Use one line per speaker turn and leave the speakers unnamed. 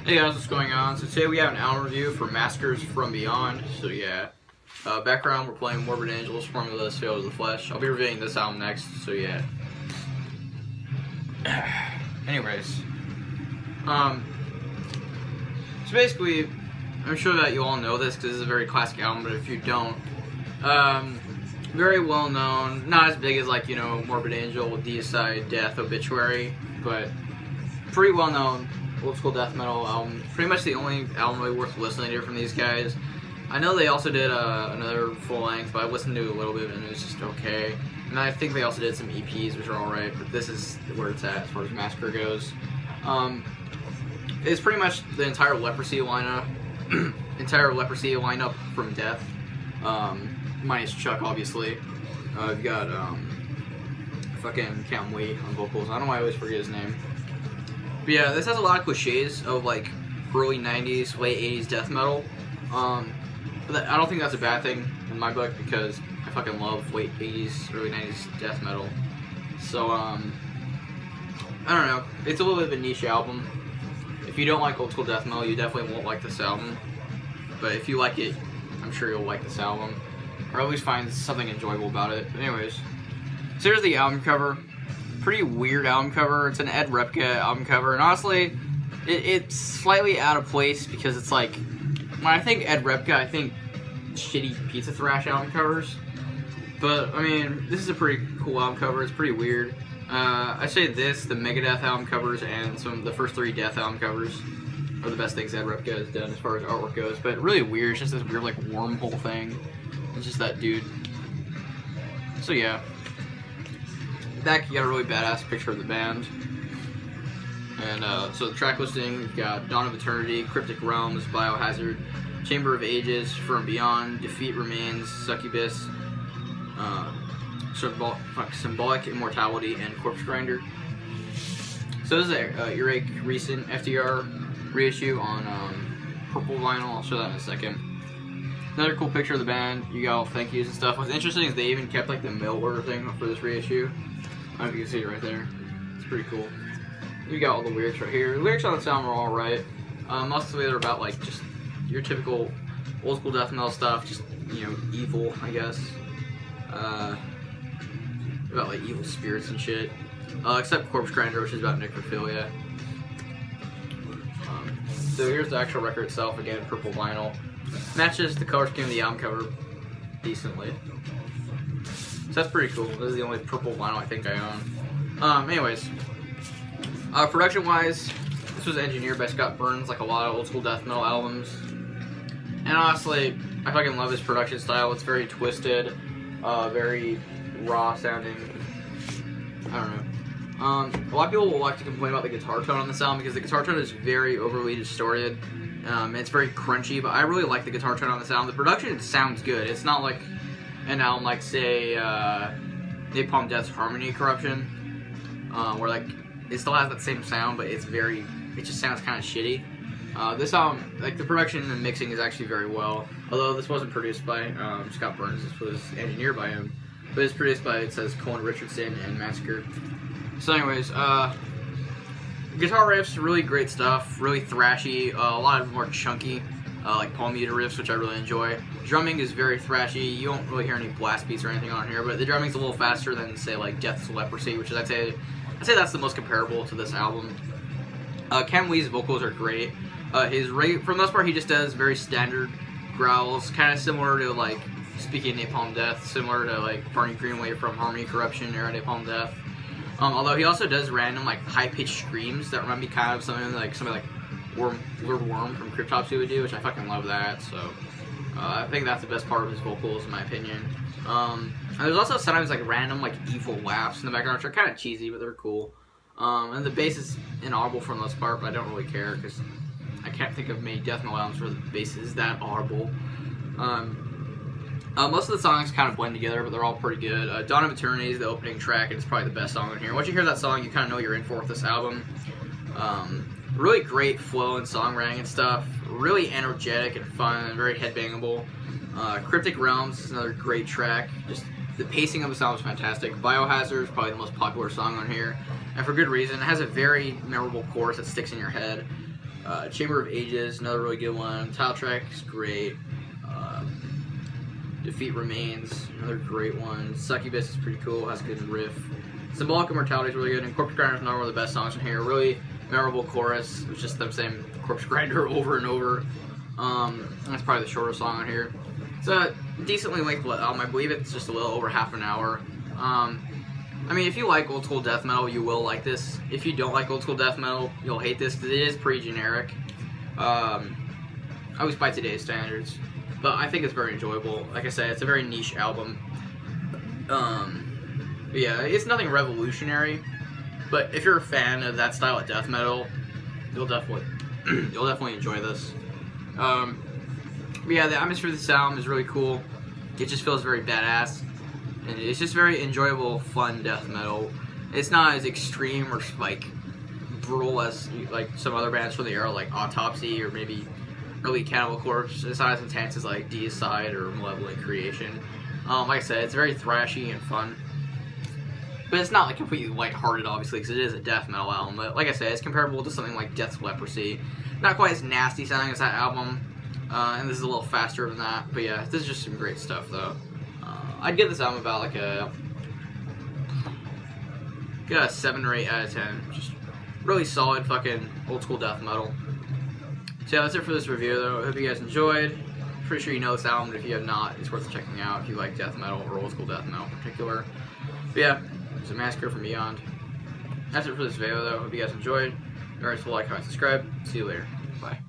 Hey guys, what's going on? So today we have an album review for MASSACRE's From Beyond. So yeah, background, we're playing Morbid Angels, Formula Fail to the Flesh. I'll be reviewing this album next, so yeah. Anyways, so basically, I'm sure that you all know this because this is a very classic album, but if you don't, very well known, not as big as like, you know, Morbid Angel, Deicide, Death, Obituary, but pretty well known old school death metal album. Pretty much the only album really worth listening to from these guys. I know they also did another full length, but I listened to it a little bit and it was just okay. And I think they also did some EPs, which are alright, but this is where it's at as far as MASSACRE goes. It's pretty much the entire Leprosy lineup, from Death, minus Chuck, obviously. You've got fucking Cam Lee on vocals. I don't know why I always forget his name. But yeah, this has a lot of cliches of like early 90s, late 80s death metal. But I don't think that's a bad thing in my book because I fucking love late 80s, early 90s death metal. So, I don't know. It's a little bit of a niche album. If you don't like old school death metal, you definitely won't like this album. But if you like it, I'm sure you'll like this album. Or at least find something enjoyable about it. But anyways, so here's the album cover. Pretty weird album cover. It's an Ed Repka album cover, and honestly, it's slightly out of place because it's like, when I think Ed Repka, I think shitty Pizza Thrash album covers. But I mean, this is a pretty cool album cover. It's pretty weird. I say this, the Megadeth album covers, and some of the first 3 Death album covers are the best things Ed Repka has done as far as artwork goes. But really weird. It's just this weird like wormhole thing. It's just that dude. So yeah. Back, you got a really badass picture of the band. And so the track listing, we've got Dawn of Eternity, Cryptic Realms, Biohazard, Chamber of Ages, From Beyond, Defeat Remains, Succubus, Symbolic Immortality, and Corpse Grinder. So this is a Earache recent FDR reissue on purple vinyl. I'll show that in a second. Another cool picture of the band. You got all thank yous and stuff. What's interesting is they even kept like the mail order thing for this reissue. I don't know if you can see it right there. It's pretty cool. You got all the lyrics right here. The lyrics on this album are alright. Mostly they're about like just your typical old school death metal stuff, just, you know, evil, I guess. About like evil spirits and shit. Except Corpse Grinder, which is about necrophilia. So here's the actual record itself, again, purple vinyl. Matches the color scheme of the album cover decently. So that's pretty cool. This is the only purple vinyl I think I own. Anyways, production-wise, this was engineered by Scott Burns, like a lot of old school death metal albums. And honestly, I fucking love his production style. It's very twisted, very raw sounding. I don't know. A lot of people will like to complain about the guitar tone on this album because the guitar tone is very overly distorted. It's very crunchy, but I really like the guitar tone on this album. The production sounds good. It's not like an album like, say, Napalm Death's Harmony Corruption, where like it still has that same sound, but it just sounds kind of shitty. This album, like the production and the mixing is actually very well. Although this wasn't produced by Scott Burns, this was engineered by him, but it's produced by, it says, Colin Richardson and MASSACRE. So anyways, guitar riffs, really great stuff, really thrashy, a lot of them more chunky, like Palm Muter riffs, which I really enjoy. Drumming is very thrashy. You don't really hear any blast beats or anything on here, but the drumming's a little faster than, say, like Death's Leprosy, which is, I'd say that's the most comparable to this album. Cam Lee's vocals are great. For the most part, he just does very standard growls, kind of similar to, like, speaking of Napalm Death, similar to, like, Barney Greenway from Harmony Corruption era Napalm Death. Although he also does random, like, high-pitched screams that remind me kind of something like Lord Worm from Cryptopsy would do, which I fucking love that, so I think that's the best part of his vocals, in my opinion. And there's also sometimes, like, random, like, evil laughs in the background, which are kind of cheesy, but they're cool. And the bass is inaudible for the most part, but I don't really care, because I can't think of many death metal albums where the bass is that audible. Most of the songs kind of blend together, but they're all pretty good. Dawn of Eternity is the opening track, and it's probably the best song on here. Once you hear that song, you kind of know what you're in for with this album. Really great flow and songwriting and stuff. Really energetic and fun and very headbangable. Cryptic Realms is another great track. Just the pacing of the song is fantastic. Biohazard is probably the most popular song on here, and for good reason. It has a very memorable chorus that sticks in your head. Chamber of Ages, another really good one. Title track is great. Defeat Remains, another great one. Succubus is pretty cool, has a good riff. Symbolic Immortality is really good, and Corpse Grinder is another one of the best songs in here. Really memorable chorus. It's just them saying Corpse Grinder over and over. That's probably the shortest song on here. It's a decently length album. I believe it's just a little over half an hour. I mean, if you like old school death metal, you will like this. If you don't like old school death metal, you'll hate this because it is pretty generic. At least by today's standards. But I think it's very enjoyable. Like I said, it's a very niche album. Yeah, it's nothing revolutionary. But if you're a fan of that style of death metal, you'll definitely enjoy this. But yeah, the atmosphere of this album is really cool. It just feels very badass. And it's just very enjoyable, fun death metal. It's not as extreme or like brutal as like some other bands from the era, like Autopsy or maybe early Cannibal Corpse. It's not as intense as like Deicide or Malevolent Creation. Like I said, it's very thrashy and fun. But it's not like completely lighthearted, obviously, because it is a death metal album. But like I said, it's comparable to something like Death's Leprosy. Not quite as nasty sounding as that album. And this is a little faster than that. But yeah, this is just some great stuff, though. I'd give this album about like a 7 or 8 out of 10. Just really solid fucking old school death metal. So yeah, that's it for this review, though. I hope you guys enjoyed. Pretty sure you know this album, but if you have not, it's worth checking out if you like death metal or old school death metal in particular. But yeah, it's a Massacre from Beyond. That's it for this video, though. Hope you guys enjoyed. Alright, so like, comment, subscribe. See you later. Bye.